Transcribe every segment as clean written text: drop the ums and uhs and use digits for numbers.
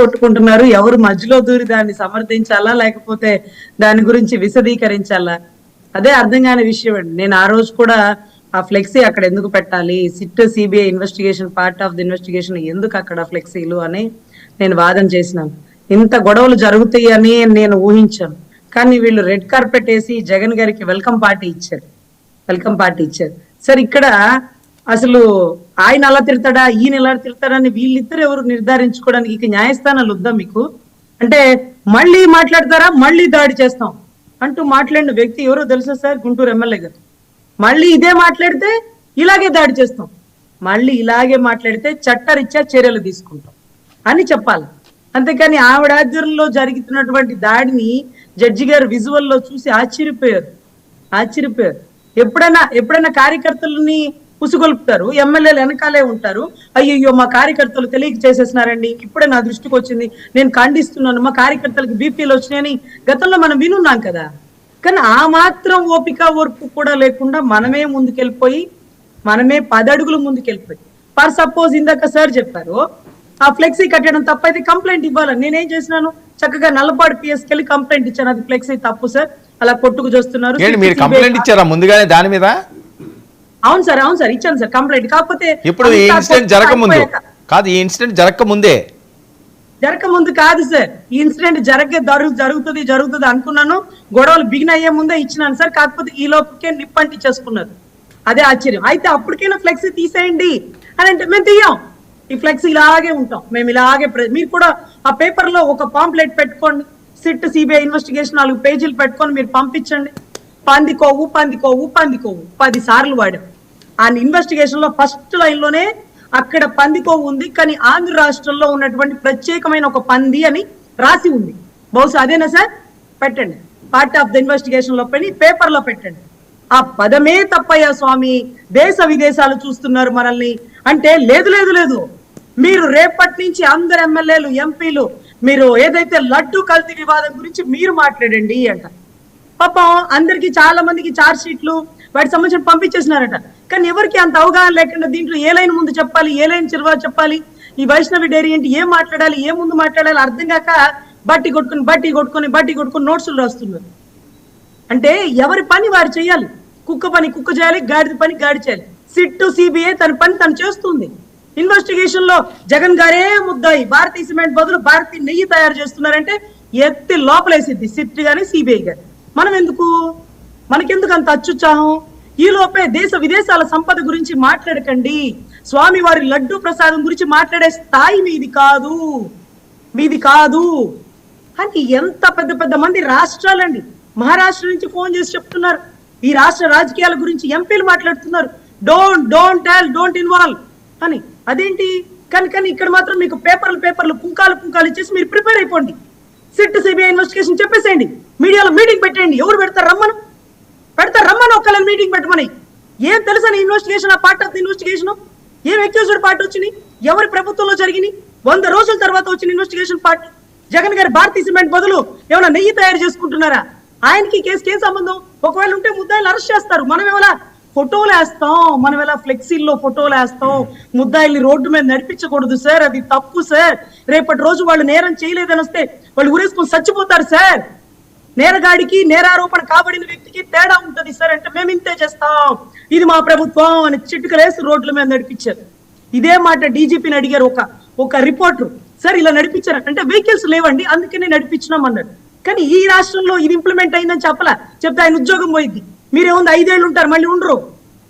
కొట్టుకుంటున్నారు, ఎవరు మధ్యలో దూరి దాన్ని సమర్థించాలా లేకపోతే దాని గురించి విశదీకరించాలా, అదే అర్థం కాని విషయం అండి. నేను ఆ రోజు కూడా ఆ ఫ్లెక్సీ అక్కడ ఎందుకు పెట్టాలి, SIT CBI investigation part of the investigation ఎందుకు అక్కడ ఫ్లెక్సీలు అని నేను వాదన చేసినాను. ఇంత గొడవలు జరుగుతాయి అని నేను ఊహించాను. కానీ వీళ్ళు రెడ్ కార్పెట్ వేసి జగన్ గారికి వెల్కమ్ పార్టీ ఇచ్చారు. సరే ఇక్కడ అసలు ఆయన అలా తిడతాడా ఈయన ఎలా తిడతాడా అని వీళ్ళిద్దరు ఎవరు నిర్ధారించుకోవడానికి ఇక న్యాయస్థానాలు వద్దా మీకు? అంటే మళ్ళీ మాట్లాడతారా, మళ్ళీ దాడి చేస్తాం అంటూ మాట్లాడిన వ్యక్తి ఎవరో తెలుసా సార్? గుంటూరు ఎమ్మెల్యే గారు. మళ్ళీ ఇదే మాట్లాడితే ఇలాగే దాడి చేస్తాం, మళ్ళీ ఇలాగే మాట్లాడితే చట్టరీత్యా చర్యలు తీసుకుంటాం అని చెప్పాలి. అంతేకాని ఆవిడ ఆధ్వర్యంలో జరుగుతున్నటువంటి దాడిని జడ్జి గారు విజువల్లో చూసి ఆశ్చర్యపోయారు. ఎప్పుడైనా కార్యకర్తలని ఉసుగొల్పుతారు, ఎమ్మెల్యేలు వెనకాలే ఉంటారు. అయ్యో మా కార్యకర్తలు తెలియక చేసేసినారండి, ఇప్పుడే నా దృష్టికి వచ్చింది, నేను ఖండిస్తున్నాను, మా కార్యకర్తలకు బీపీలు వచ్చినాయని గతంలో మనం వినున్నాం కదా. కానీ ఆ మాత్రం ఓర్పు కూడా లేకుండా మనమే ముందుకెళ్ళిపోయి, మనమే 10 అడుగులు ముందుకెళ్ళిపోయి, ఫర్ సపోజ్ ఇందాక సార్ చెప్పారు ఆ ఫ్లెక్సీ కట్టడం తప్పైతే కంప్లైంట్ ఇవ్వాలని. నేనేం చేసినాను, చక్కగా నల్లపాడు పిఎస్కి వెళ్ళి కంప్లైంట్ ఇచ్చాను, అది ఫ్లెక్సీ తప్పు సార్, అలా కొట్టుకు చూస్తున్నారు. మీరు కంప్లైంట్ ఇచ్చారా ముందుగానే దాని మీద? అవును సార్ ఇచ్చాను సార్ కంప్లైంట్. కాకపోతే ఇప్పుడు ఈ ఇన్సిడెంట్ జరగకముందు కాదు, ఈ ఇన్సిడెంట్ జరగకముందే జరగకముందు కాదు సార్, ఈ ఇన్సిడెంట్ జరుగుతుంది అనుకున్నాను. గొడవలు బిగిన్ అయ్యే ముందే ఇచ్చినాను సార్. కాకపోతే ఈ లోపుకే నిప్పంటి చేసుకున్నారు, అదే ఆశ్చర్యం. అయితే అప్పటికైనా ఫ్లెక్సీ తీసేయండి అని అంటే మేము తీయం, ఈ ఫ్లెక్సీ ఇలాగే ఉంటాం, మేము ఇలాగే. మీరు కూడా ఆ పేపర్ లో ఒక పాంప్లెట్ పెట్టుకోండి, సిట్ సిబిఐ ఇన్వెస్టిగేషన్ 4 పేజీలు పెట్టుకొని మీరు పంపించండి. పందికోవు 10 సార్లు వాడాం. ఆ ఇన్వెస్టిగేషన్ లో ఫస్ట్ లైన్ లోనే అక్కడ పందికోవు ఉంది, కానీ ఆంధ్ర రాష్ట్రంలో ఉన్నటువంటి ప్రత్యేకమైన ఒక పంది అని రాసి ఉంది. బహుశా అదేనా సార్? పెట్టండి, పార్ట్ ఆఫ్ ద ఇన్వెస్టిగేషన్ లో పెట్టి పేపర్ లో పెట్టండి. ఆ పదమే తప్పయ్యా స్వామి, దేశ విదేశాలు చూస్తున్నారు మనల్ని అంటే లేదు. మీరు రేపటి నుంచి అందరు ఎమ్మెల్యేలు ఎంపీలు మీరు ఏదైతే లడ్డు కల్తీ వివాదం గురించి మీరు మాట్లాడండి అంట. పాపం అందరికి చాలా మందికి చార్జ్ షీట్లు వాటికి సంబంధించిన పంపించేసినారట. కానీ ఎవరికి అంత అవగాహన లేకుండా దీంట్లో ఏ లైన్ ముందు చెప్పాలి, ఏ లైన్ చిరువా చెప్పాలి, ఈ వైష్ణవి డైరీ ఏంటి, ఏం మాట్లాడాలి, ఏ ముందు మాట్లాడాలి అర్థం కాక బట్టి కొట్టుకుని నోట్సులు రాస్తున్నారు. అంటే ఎవరి పని వారు చేయాలి, కుక్క పని కుక్క చేయాలి, గాడిద పని గాడి చేయాలి. సిట్ సిబిఐ తన పని తను చేస్తుంది. ఇన్వెస్టిగేషన్ లో జగన్ గారే ముద్దాయి, భారతీయ సిమెంట్ బదులు భారతీయ నెయ్యి తయారు చేస్తున్నారంటే ఎత్తి లోపలేసిద్ది సిట్ గాని సిబిఐ గాని. మనకెందుకు అంత అత్యుత్సాహం? ఈ లోపే దేశ విదేశాల సంపద గురించి మాట్లాడకండి, స్వామి వారి లడ్డు ప్రసాదం గురించి మాట్లాడే స్థాయి మీది కాదు అని ఎంత పెద్ద మంది రాష్ట్రాలండి, మహారాష్ట్ర నుంచి ఫోన్ చేసి చెప్తున్నారు. ఈ రాష్ట్ర రాజకీయాల గురించి ఎంపీలు మాట్లాడుతున్నారు, డోంట్ ఇన్వాల్వ్ అని. అదేంటి? కానీ ఇక్కడ మాత్రం మీకు పేపర్లు పుంకాలు ఇచ్చేసి మీరు ప్రిపేర్ అయిపోండి. సిట్ సిబిఐ ఇన్వెస్టిగేషన్ చెప్పేసేయండి, మీడియాలో మీటింగ్ పెట్టండి. ఎవరు పెడతారు? రమ్మను ఒక్కళ్ళని మీటింగ్ పెట్టమని. ఏం తెలుసా ఇన్వెస్టిగేషన్, ఆ పార్ట్ ఆఫ్ ది ఇన్వెస్టిగేషన్ ఏం అక్యూజ్డ్ పార్ట్ వచ్చింది, ఎవరి ప్రభుత్వంలో జరిగింది, 100 రోజుల తర్వాత వచ్చిన ఇన్వెస్టిగేషన్ పార్ట్. జగన్ గారి భారతీయ సిమెంట్ బదులు ఏమైనా నెయ్యి తయారు చేసుకుంటున్నారా? ఆయనకి కేసుకి ఏం సంబంధం? ఒకవేళ ఉంటే ముద్దాయిలు అరెస్ట్ చేస్తారు, మనం ఏమైనా ఫోటోలు వేస్తాం, మనం ఎలా ఫ్లెక్సీల్లో ఫోటోలు వేస్తాం. ముద్దాయిల్ని రోడ్డు మీద నడిపించకూడదు సార్, అది తప్పు సార్. రేపటి రోజు వాళ్ళు నేరం చేయలేదని వస్తే వాళ్ళు ఊరేసుకొని చచ్చిపోతారు సార్. నేరగాడికి నేరారోపణ కాబడిన వ్యక్తికి తేడా ఉంటది సార్ అంటే మేము ఇంతే చేస్తాం, ఇది మా ప్రభుత్వం అని చిట్టుకలేసి రోడ్ల మీద నడిపించారు. ఇదే మాట డీజీపీని అడిగారు ఒక రిపోర్టర్, సార్ ఇలా నడిపించారు అంటే వెహికల్స్ లేవండి అందుకనే నడిపించినాం అన్నాడు. కానీ ఈ రాష్ట్రంలో ఇది ఇంప్లిమెంట్ అయిందని చెప్తే ఆయన ఉద్యోగం పోయింది. మీరేముంది 5 ఏళ్ళు ఉంటారు, మళ్ళీ ఉండరు,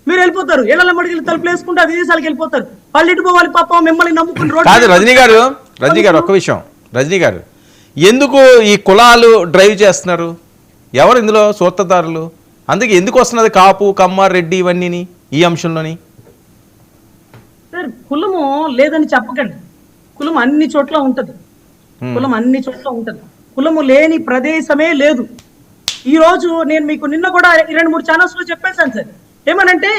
మీరు వెళ్ళిపోతారు, ఇళ్ల మడికి తలుపులు వేసుకుంటారు, విదేశాలకు వెళ్ళిపోతారు. వాళ్ళు ఎటు పోవాలి పాపం, మిమ్మల్ని నమ్ముకుని. రజనీ గారు ఒక్క విషయం, రజనీ గారు ఎందుకు ఈ కులాలు డ్రైవ్ చేస్తున్నారు? ఎవరు ఇందులో సూత్రధారులు? అందుకే ఎందుకు వస్తున్నది కాపు కమ్మ రెడ్డి ఇవన్నీ ఈ అంశంలోని? సార్ కులము లేదని చెప్పకండి, కులం అన్ని చోట్ల ఉంటది, కులము లేని ప్రదేశమే లేదు. ఈ రోజు నేను మీకు నిన్న కూడా 2-3 ఛానల్స్ లో చెప్పేశాను సార్. ఏమనంటే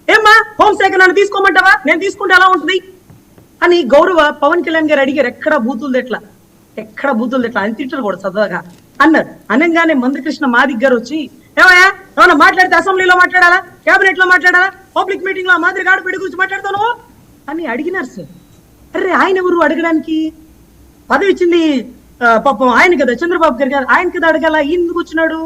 ఏమ్మా హోంశాఖ నన్ను తీసుకోమంటావా, నేను తీసుకుంటే ఎలా ఉంటుంది అని గౌరవ పవన్ కళ్యాణ్ గారు అడిగారు. ఎక్కడ బూతులు ఎట్లా అని తిట్టరు కూడా సరదాగా అన్నారు. అనగానే మందకృష్ణ మాదిక్ గారు వచ్చి ఏమన్నా మాట్లాడితే అసెంబ్లీలో మాట్లాడాలా, కేబినెట్ లో మాట్లాడాలా, పబ్లిక్ మీటింగ్ లో మాదిరి ఆడపిడి గురించి మాట్లాడతాను అని అడిగినారు సార్. అరే ఆయన ఎవరు అడగడానికి? పదవి ఇచ్చింది పాపం ఆయన కదా, చంద్రబాబు గారు కదా, ఆయన కదా అడగాల, ఈయన ఎందుకు వచ్చినాడు?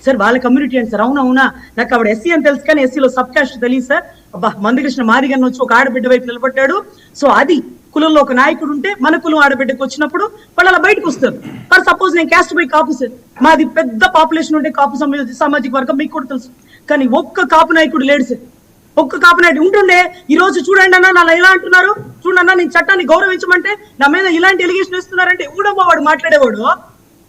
సార్ వాళ్ళ కమ్యూనిటీ అండి సార్. అవునా, నాకు ఆవిడ ఎస్సీ అని తెలుసు కానీ ఎస్సీలో సబ్ కాస్ట్ తెలియదు సార్. అబ్బా, మందకృష్ణ మాదిగన్న వచ్చి ఒక ఆడబిడ్డ వైపు నిలబడ్డాడు. సో అది కులంలో ఒక నాయకుడు ఉంటే మన కులం ఆడబిడ్డకు వచ్చినప్పుడు వాళ్ళు అలా బయటకు వస్తారు. ఫర్ సపోజ్ నేను క్యాస్ట్ బై కాపు సార్, మాది పెద్ద పాపులేషన్ ఉంటే కాపు సామాజిక వర్గం మీకు కూడా తెలుసు, కానీ ఒక్క కాపు నాయకుడు లేడు సార్. ఒక్క కాపు నాయకుడు ఉంటుండే. ఈ రోజు చూడండి అన్న నా ఇలా అంటున్నారు, చూడన్నా నేను చట్టాన్ని గౌరవించమంటే నా మీద ఇలాంటి ఎలిగేషన్ ఇస్తున్నారంటే ఊడమ్మా వాడు మాట్లాడేవాడు.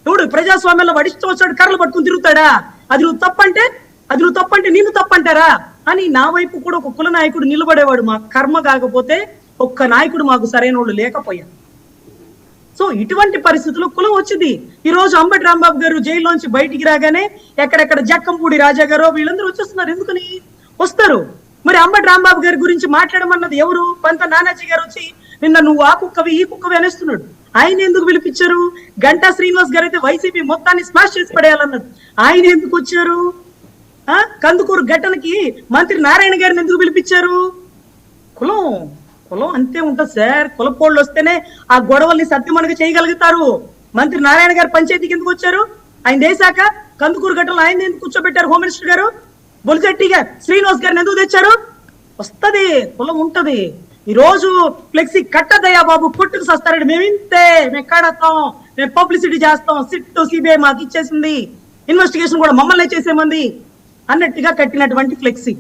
చూడు ప్రజాస్వామ్యంలో వడిస్తూ వచ్చాడు, కర్రలు పట్టుకుని తిరుగుతాడా? అది నువ్వు తప్పంటే నేను తప్పంటారా అని నా వైపు కూడా ఒక కుల నాయకుడు నిలబడేవాడు. మా కర్మ కాకపోతే ఒక్క నాయకుడు మాకు సరైన వాళ్ళు లేకపోయారు. సో ఇటువంటి పరిస్థితుల్లో కులం వచ్చింది. ఈ రోజు అంబటి రాంబాబు గారు జైల్లోంచి బయటికి రాగానే ఎక్కడెక్కడ జక్కంపూడి రాజా గారు వీళ్ళందరూ వచ్చేస్తున్నారు. ఎందుకని వస్తారు? మరి అంబటి రాంబాబు గారి గురించి మాట్లాడమన్నది ఎవరు? పంత నానాజీ గారు వచ్చి నిన్న నువ్వు ఆ కుక్కవి ఈ కుక్కవి అనేస్తున్నాడు. ఆయన ఎందుకు పిలిపించారు? గంటా శ్రీనివాస్ గారు అయితే వైసీపీ మొత్తాన్ని స్మాష్ చేసి పడేయాలన్నారు. ఆయన ఎందుకు వచ్చారు? కందుకూరు ఘటనకి మంత్రి నారాయణ గారిని ఎందుకు పిలిపించారు? కులం అంతే ఉంటుంది సార్. కులపోళ్ళు వస్తేనే ఆ గొడవల్ని సత్యమనగా చేయగలుగుతారు. మంత్రి నారాయణ గారు పంచాయతీకి ఎందుకు వచ్చారు? ఆయన దేశాక కందుకూరు ఘటనలో ఆయన ఎందుకు కూర్చోబెట్టారు? హోమ్ మినిస్టర్ గారు బొలిశెట్టి గారు శ్రీనివాస్ గారిని ఎందుకు తెచ్చారు? వస్తది, కులం ఉంటది. ఈ రోజు ఫ్లెక్సీ కట్టదయ్యా బాబు, కొట్టుకు సస్తారండి, మేము ఇంతే, మేము కడతాం, మేము పబ్లిసిటీ చేస్తాం, సిట్ సిబిఐ మాకు ఇచ్చేసింది, ఇన్వెస్టిగేషన్ కూడా మమ్మల్ని చేసేమంది అన్నట్టుగా కట్టినటువంటి ఫ్లెక్సీ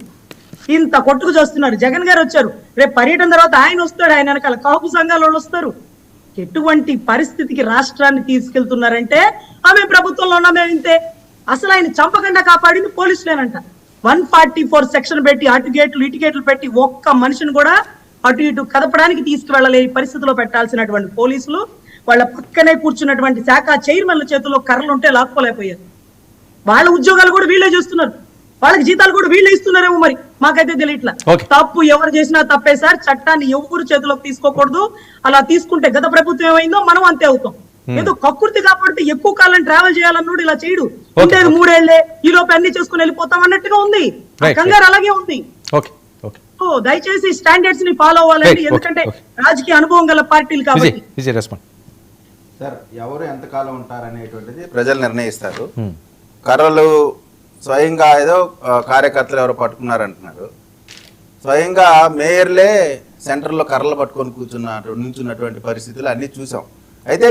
ఇంత కొట్టుకు చూస్తున్నారు. జగన్ గారు వచ్చారు, రేపు పర్యటన తర్వాత ఆయన వస్తాడు, ఆయన వెనకాల కాపు సంఘాల వాళ్ళు వస్తారు. ఎటువంటి పరిస్థితికి రాష్ట్రాన్ని తీసుకెళ్తున్నారంటే ఆమె ప్రభుత్వంలో ఉన్నా మేము ఇంతే. అసలు ఆయన చంపకుండా కాపాడింది పోలీసులేనంట. 144 సెక్షన్ పెట్టి అటు గేట్లు ఇటు గేట్లు పెట్టి ఒక్క మనిషిని కూడా అటు ఇటు కదపడానికి తీసుకువెళ్ళలేని పరిస్థితిలో పెట్టాల్సినటువంటి పోలీసులు వాళ్ళ పక్కనే కూర్చున్నటువంటి శాఖ చైర్మన్ల చేతుల్లో కర్రలు ఉంటే లాక్కోలేకపోయారు. వాళ్ళ ఉద్యోగాలు కూడా వీళ్ళే చేస్తున్నారు, వాళ్ళకి జీతాలు కూడా వీళ్ళే ఇస్తున్నారేమో, మరి మాకైతే తెలియట్లా. తప్పు ఎవరు చేసినా తప్పే సార్. చట్టాన్ని ఎవరు చేతిలోకి తీసుకోకూడదు. అలా తీసుకుంటే గత ప్రభుత్వం ఏమైందో మనం అంతే అవుతాం. ఏదో కక్కుర్తి కాబట్టి ఎక్కువ కాలం ట్రావెల్ చేయాలన్నాడు, ఇలా చేయడు. ఉండేది 3 ఏళ్లే, ఈ లోపు అన్ని చేసుకుని వెళ్ళిపోతాం అన్నట్టుగా ఉంది. కంగారు అలాగే ఉంది. దయచేసి స్టాండర్డ్స్ ని ఫాలో అవ్వాలండి, ఎందుకంటే రాజకీయ అనుభవం గల పార్టీలు కాబట్టి. సార్, ఎవరు ఎంతకాలం ఉంటారనేటువంటిది ప్రజలు నిర్ణయిస్తారు. కర్రలు స్వయంగా ఏదో కార్యకర్తలు ఎవరో పట్టుకున్నారంటున్నారు. స్వయంగా మేయర్లే సెంటర్లో కర్రలు పట్టుకొని నించున్నటువంటి పరిస్థితులు అన్ని చూసాం. అయితే